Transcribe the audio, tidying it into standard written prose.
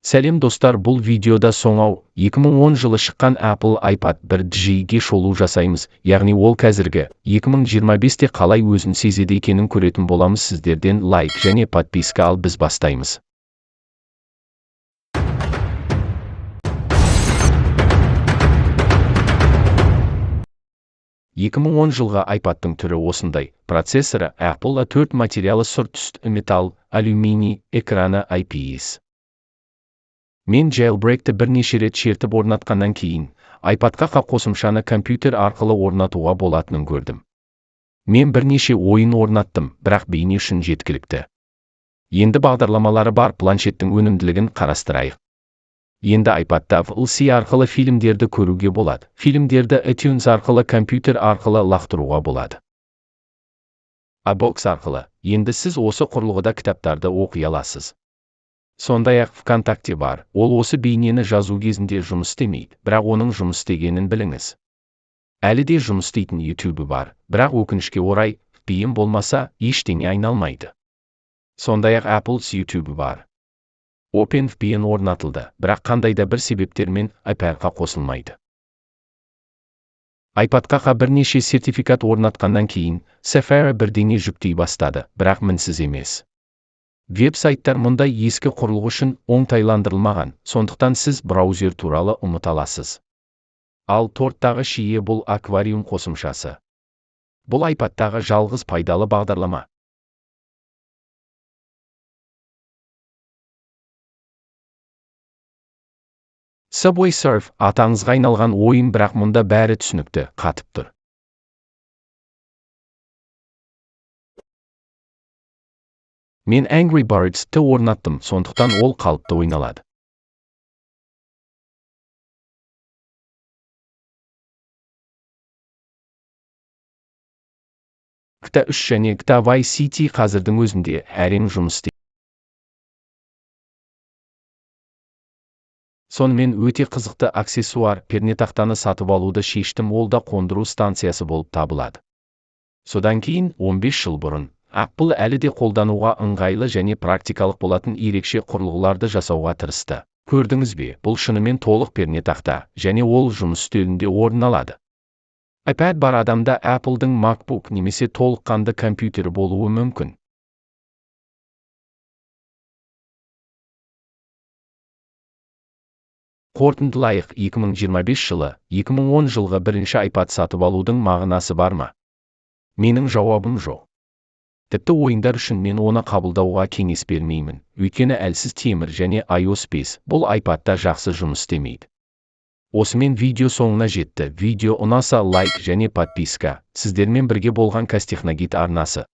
Сәлем достар, бұл видеода соңау 2010 жылы шыққан Apple iPad 1G'ге шолу жасаймыз, яғни ол қазіргі 2025-те қалай өзін сезеді екенін көретін боламыз. Сіздерден лайк және подписка ал, біз бастаймыз. жылғы iPad'тың түрі осындай. Процессоры Apple A4 материалы сұр түсті металл, алюминий, экраны IPS. Мен jailbreak'ті бірнеше рет шертіп орнатқаннан кейін, iPad'қа қосымшаны компьютер арқылы орнатуға болатынын көрдім. Мен бірнеше ойын орнаттым, бірақ бейне үшін жеткілікті. Енді бағдарламалары бар планшеттің өнімділігін қарастырайық. Енді iPad'та VLC арқылы фильмдерді көруге болады. Фильмдерді iTunes арқылы компьютер арқылы лақтыруға болады. iBox арқылы. Енді сіз осы құрылғыда кітаптарды оқи аласыз. Сондай-ақ ВКонтакте бар. Ол осы бейнені жазу кезінде жұмыс істемейді, бірақ оның жұмыс істегенін біліңіз. Әлі де жұмыс істейтін YouTube бар, бірақ өкінішке орай, VPN болмаса, ештеңе айналмайды. Сондай-ақ Apple's YouTube бар. OpenVPN орнатылды, бірақ қандайда бір себептермен iPad'қа қосылмайды. iPad'қа бірнеше сертификат орнатқаннан кейін, Safari бірдеңе жүктей бастады, бірақ мінсіз емес. Веб-сайттар мұндай ескі құрылғы үшін оңтайландырылмаған, сондықтан сіз браузер туралы ұмыта аласыз. Ал торттағы шие бұл аквариум қосымшасы. Бұл iPad'тағы жалғыз пайдалы бағдарлама. Subway Surf атаңызға айналған ойын, бірақ мұнда бәрі түсінікті, қатып тұр. Мен Angry Birds'ті орнаттым, сондықтан ол қалыпты ойналады. GTA 3 және GTA Vice City қазірдің өзінде әрең жұмыс істейді. Сонымен өте қызықты аксессуар, пернетақтаны сатып алуды шештім, ол да қондыру станциясы болып табылады. Содан кейін 15 жыл бұрын Apple әлі де қолдануға ыңғайлы және практикалық болатын ерекше құрылғыларды жасауға тырысты. Көрдіңіз бе, бұл шынымен толық пернетақта, және ол жұмыс үстелінде орын алады. iPad бар адамда Apple'дың MacBook немесе толыққанды компьютері болуы мүмкін. Қорытындылайық, 2025 жылы, 2010 жылғы бірінші iPad сатып алудың мағынасы бар ма? Менің жауабым жоқ. Тіпті ойындар үшін мен оны қабылдауға кеңес бермеймін, өйткені әлсіз темір және iOS 5 бұл iPad'та жақсы жұмыс істемейді. Осымен видео соңына жетті. Видео ұнаса лайк және подписка. Сіздермен бірге болған Қазтехногид арнасы.